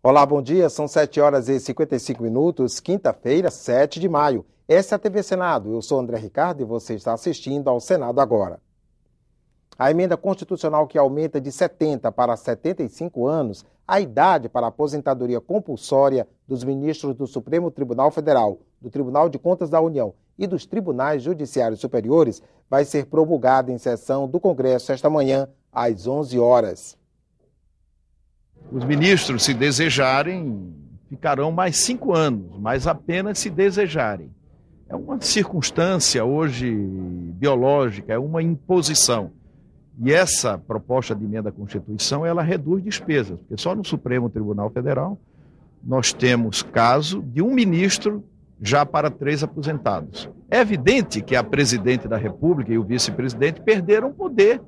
Olá, bom dia. São 7 horas e 55 minutos, quinta-feira, 7 de maio. Essa é a TV Senado. Eu sou André Ricardo e você está assistindo ao Senado Agora. A emenda constitucional que aumenta de 70 para 75 anos a idade para a aposentadoria compulsória dos ministros do Supremo Tribunal Federal, do Tribunal de Contas da União e dos Tribunais Judiciários Superiores vai ser promulgada em sessão do Congresso esta manhã, às 11 horas. Os ministros, se desejarem, ficarão mais 5 anos, mas apenas se desejarem. É uma circunstância hoje biológica, é uma imposição. E essa proposta de emenda à Constituição, ela reduz despesas, porque só no Supremo Tribunal Federal nós temos caso de um ministro já para 3 aposentados. É evidente que a presidente da República e o vice-presidente perderam poder,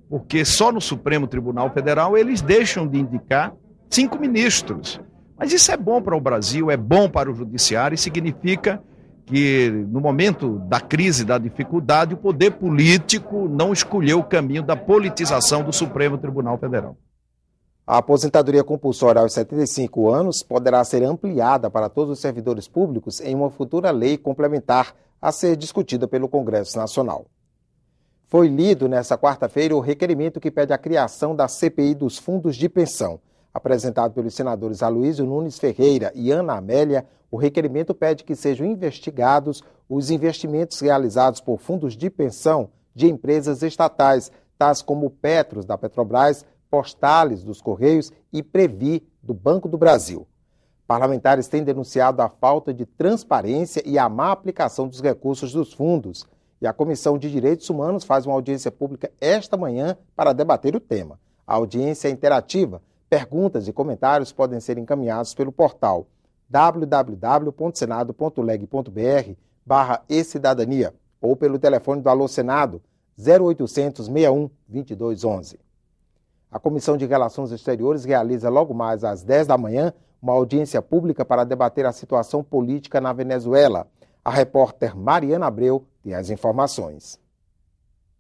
porque só no Supremo Tribunal Federal eles deixam de indicar 5 ministros. Mas isso é bom para o Brasil, é bom para o Judiciário e significa que no momento da crise, da dificuldade, o poder político não escolheu o caminho da politização do Supremo Tribunal Federal. A aposentadoria compulsória aos 75 anos poderá ser ampliada para todos os servidores públicos em uma futura lei complementar a ser discutida pelo Congresso Nacional. Foi lido nesta quarta-feira o requerimento que pede a criação da CPI dos fundos de pensão. Apresentado pelos senadores Aloysio Nunes Ferreira e Ana Amélia, o requerimento pede que sejam investigados os investimentos realizados por fundos de pensão de empresas estatais, tais como Petros, da Petrobras, Postales, dos Correios e Previ, do Banco do Brasil. Parlamentares têm denunciado a falta de transparência e a má aplicação dos recursos dos fundos. E a Comissão de Direitos Humanos faz uma audiência pública esta manhã para debater o tema. A audiência é interativa. Perguntas e comentários podem ser encaminhados pelo portal www.senado.leg.br/e-cidadania ou pelo telefone do Alô Senado 0800 61 2211. A Comissão de Relações Exteriores realiza logo mais às 10 da manhã uma audiência pública para debater a situação política na Venezuela. A repórter Mariana Abreu tem as informações.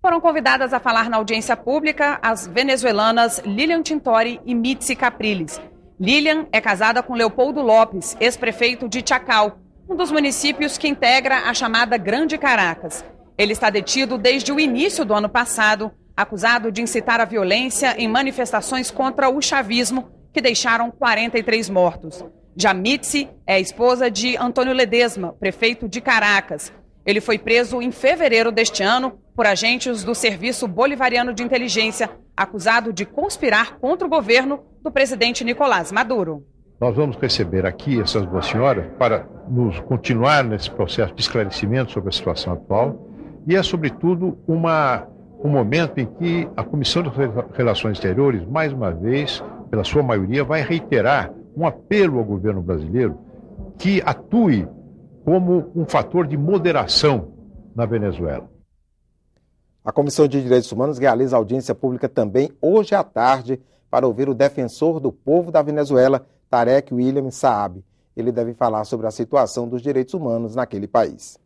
Foram convidadas a falar na audiência pública as venezuelanas Lilian Tintori e Mitzi Capriles. Lilian é casada com Leopoldo Lopes, ex-prefeito de Chacal, um dos municípios que integra a chamada Grande Caracas. Ele está detido desde o início do ano passado, acusado de incitar a violência em manifestações contra o chavismo, que deixaram 43 mortos. Já Mitzi é a esposa de Antônio Ledesma, prefeito de Caracas. Ele foi preso em fevereiro deste ano por agentes do Serviço Bolivariano de Inteligência, acusado de conspirar contra o governo do presidente Nicolás Maduro. Nós vamos receber aqui essas duas senhoras para nos continuar nesse processo de esclarecimento sobre a situação atual e é, sobretudo, um momento em que a Comissão de Relações Exteriores, mais uma vez, pela sua maioria, vai reiterar um apelo ao governo brasileiro que atue como um fator de moderação na Venezuela. A Comissão de Direitos Humanos realiza audiência pública também hoje à tarde para ouvir o defensor do povo da Venezuela, Tarek William Saab. Ele deve falar sobre a situação dos direitos humanos naquele país.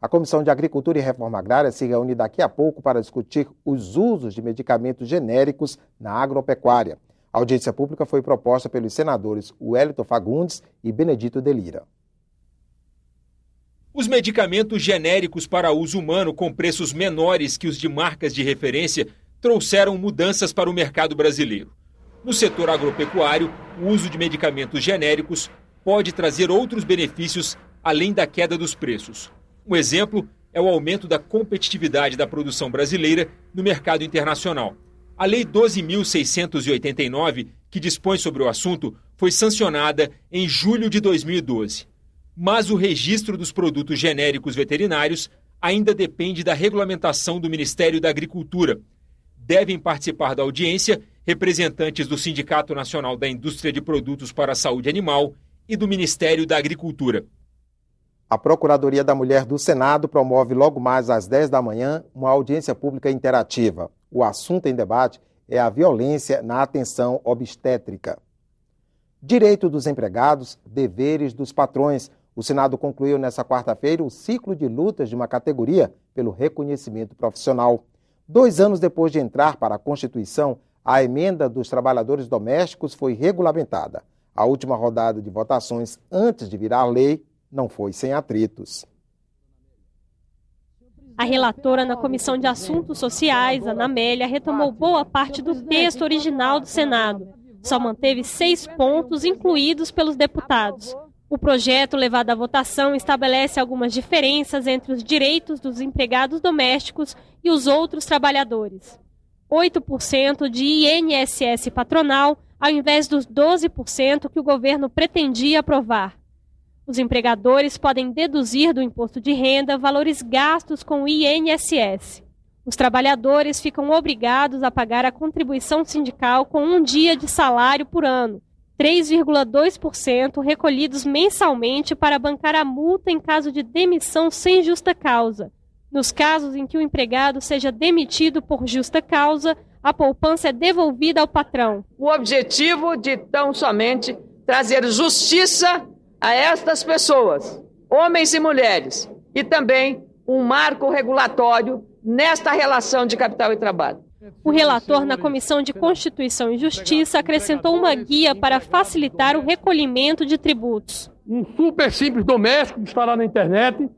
A Comissão de Agricultura e Reforma Agrária se reúne daqui a pouco para discutir os usos de medicamentos genéricos na agropecuária. A audiência pública foi proposta pelos senadores Wellington Fagundes e Benedito de Lira. Os medicamentos genéricos para uso humano com preços menores que os de marcas de referência trouxeram mudanças para o mercado brasileiro. No setor agropecuário, o uso de medicamentos genéricos pode trazer outros benefícios além da queda dos preços. Um exemplo é o aumento da competitividade da produção brasileira no mercado internacional. A Lei 12.689, que dispõe sobre o assunto, foi sancionada em julho de 2012. Mas o registro dos produtos genéricos veterinários ainda depende da regulamentação do Ministério da Agricultura. Devem participar da audiência representantes do Sindicato Nacional da Indústria de Produtos para a Saúde Animal e do Ministério da Agricultura. A Procuradoria da Mulher do Senado promove logo mais às 10 da manhã uma audiência pública interativa. O assunto em debate é a violência na atenção obstétrica. Direito dos empregados, deveres dos patrões. O Senado concluiu nesta quarta-feira o ciclo de lutas de uma categoria pelo reconhecimento profissional. 2 anos depois de entrar para a Constituição, a emenda dos trabalhadores domésticos foi regulamentada. A última rodada de votações antes de virar lei não foi sem atritos. A relatora na Comissão de Assuntos Sociais, Ana Amélia, retomou boa parte do texto original do Senado. Só manteve 6 pontos incluídos pelos deputados. O projeto levado à votação estabelece algumas diferenças entre os direitos dos empregados domésticos e os outros trabalhadores. 8% de INSS patronal, ao invés dos 12% que o governo pretendia aprovar. Os empregadores podem deduzir do imposto de renda valores gastos com o INSS. Os trabalhadores ficam obrigados a pagar a contribuição sindical com 1 dia de salário por ano, 3,2% recolhidos mensalmente para bancar a multa em caso de demissão sem justa causa. Nos casos em que o empregado seja demitido por justa causa, a poupança é devolvida ao patrão. O objetivo de tão somente trazer justiça a estas pessoas, homens e mulheres, e também um marco regulatório nesta relação de capital e trabalho. O relator na Comissão de Constituição e Justiça acrescentou uma guia para facilitar o recolhimento de tributos. Um super simples doméstico que estará na internet,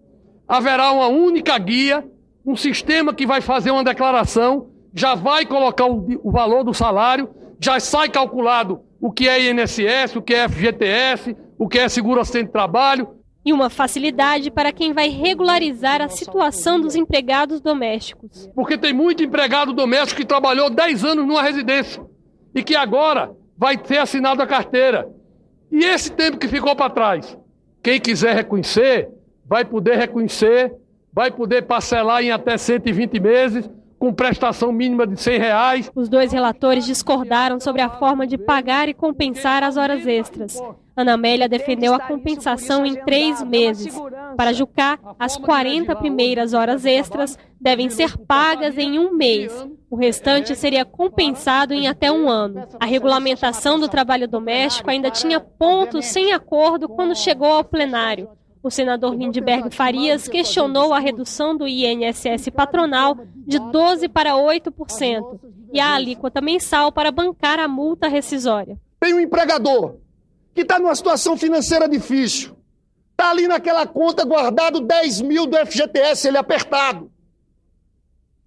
haverá uma única guia, um sistema que vai fazer uma declaração, já vai colocar o valor do salário, já sai calculado o que é INSS, o que é FGTS, o que é seguro-acidente de trabalho. E uma facilidade para quem vai regularizar a situação dos empregados domésticos. Porque tem muito empregado doméstico que trabalhou 10 anos numa residência e que agora vai ter assinado a carteira. E esse tempo que ficou para trás, quem quiser reconhecer, vai poder reconhecer, vai poder parcelar em até 120 meses, com prestação mínima de R$100. Os dois relatores discordaram sobre a forma de pagar e compensar as horas extras. Ana Amélia defendeu a compensação em 3 meses. Para Jucá, as 40 primeiras horas extras devem ser pagas em 1 mês. O restante seria compensado em até 1 ano. A regulamentação do trabalho doméstico ainda tinha pontos sem acordo quando chegou ao plenário. O senador Lindbergh Farias questionou a redução do INSS patronal de 12% para 8% e a alíquota mensal para bancar a multa rescisória. Tem um empregador que está numa situação financeira difícil, está ali naquela conta guardado 10 mil do FGTS, ele apertado.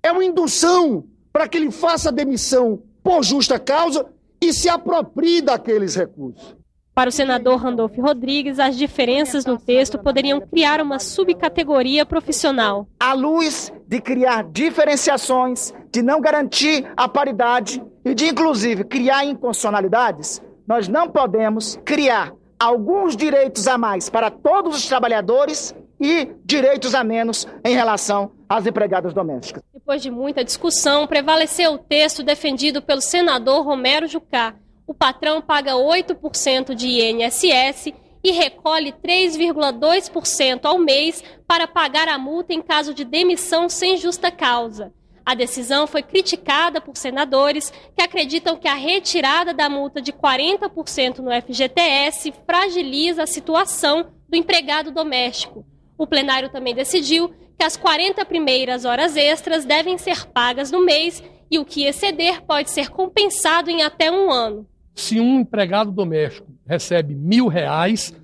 É uma indução para que ele faça demissão por justa causa e se aproprie daqueles recursos. Para o senador Randolph Rodrigues, as diferenças no texto poderiam criar uma subcategoria profissional. À luz de criar diferenciações, de não garantir a paridade e de, inclusive, criar inconstitucionalidades, nós não podemos criar alguns direitos a mais para todos os trabalhadores e direitos a menos em relação às empregadas domésticas. Depois de muita discussão, prevaleceu o texto defendido pelo senador Romero Jucá. O patrão paga 8% de INSS e recolhe 3,2% ao mês para pagar a multa em caso de demissão sem justa causa. A decisão foi criticada por senadores que acreditam que a retirada da multa de 40% no FGTS fragiliza a situação do empregado doméstico. O plenário também decidiu que as 40 primeiras horas extras devem ser pagas no mês e o que exceder pode ser compensado em até 1 ano. Se um empregado doméstico recebe R$1.000,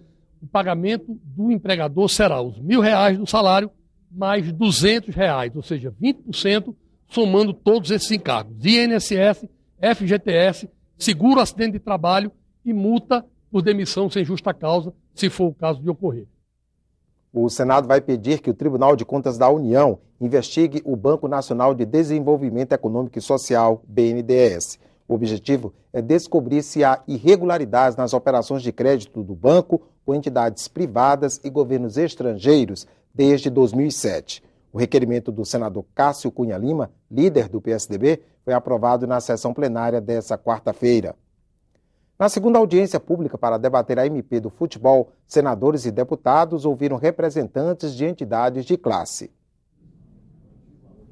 o pagamento do empregador será os R$1.000 do salário mais R$200, ou seja, 20%, somando todos esses encargos. INSS, FGTS, seguro-acidente de trabalho e multa por demissão sem justa causa, se for o caso de ocorrer. O Senado vai pedir que o Tribunal de Contas da União investigue o Banco Nacional de Desenvolvimento Econômico e Social, BNDES. O objetivo é descobrir se há irregularidades nas operações de crédito do banco com entidades privadas e governos estrangeiros desde 2007. O requerimento do senador Cássio Cunha Lima, líder do PSDB, foi aprovado na sessão plenária desta quarta-feira. Na segunda audiência pública para debater a MP do futebol, senadores e deputados ouviram representantes de entidades de classe.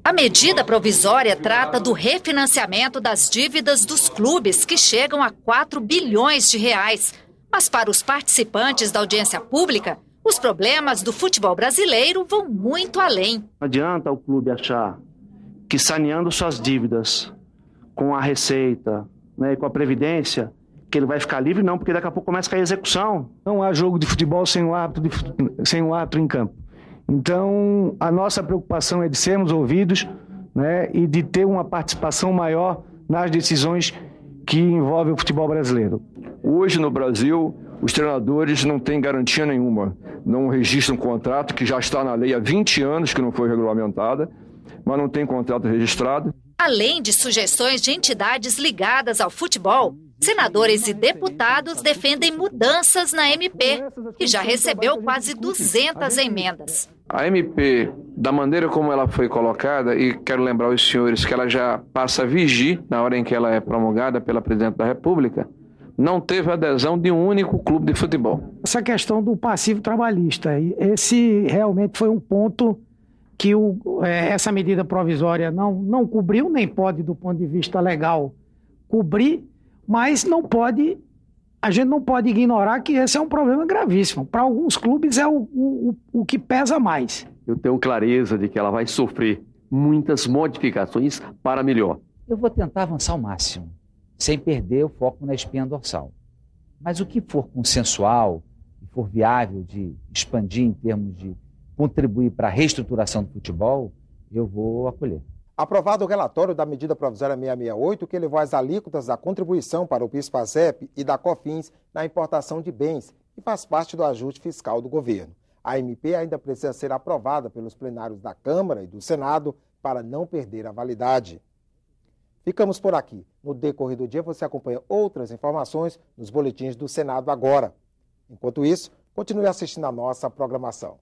A medida provisória trata do refinanciamento das dívidas dos clubes, que chegam a 4 bilhões de reais. Mas para os participantes da audiência pública, os problemas do futebol brasileiro vão muito além. Não adianta o clube achar que saneando suas dívidas com a Receita, né, e com a Previdência, que ele vai ficar livre, não, porque daqui a pouco começa a cair a execução. Não há jogo de futebol sem um árbitro em campo. Então, a nossa preocupação é de sermos ouvidos, né, e de ter uma participação maior nas decisões que envolvem o futebol brasileiro. Hoje, no Brasil, os treinadores não têm garantia nenhuma. Não registram um contrato que já está na lei há 20 anos, que não foi regulamentada, mas não tem contrato registrado. Além de sugestões de entidades ligadas ao futebol, senadores e deputados defendem mudanças na MP, que já recebeu quase 200 emendas. A MP, da maneira como ela foi colocada, e quero lembrar os senhores que ela já passa a vigir na hora em que ela é promulgada pela Presidente da República, não teve adesão de um único clube de futebol. Essa questão do passivo trabalhista, esse realmente foi um ponto que essa medida provisória não cobriu, nem pode, do ponto de vista legal, cobrir, mas a gente não pode ignorar que esse é um problema gravíssimo. Para alguns clubes é o que pesa mais. Eu tenho clareza de que ela vai sofrer muitas modificações para melhor. Eu vou tentar avançar ao máximo, sem perder o foco na espinha dorsal. Mas o que for consensual e for viável de expandir em termos de contribuir para a reestruturação do futebol, eu vou acolher. Aprovado o relatório da medida provisória 668, que elevou as alíquotas da contribuição para o PIS/PASEP e da COFINS na importação de bens, e faz parte do ajuste fiscal do governo. A MP ainda precisa ser aprovada pelos plenários da Câmara e do Senado para não perder a validade. Ficamos por aqui. No decorrer do dia você acompanha outras informações nos boletins do Senado agora. Enquanto isso, continue assistindo a nossa programação.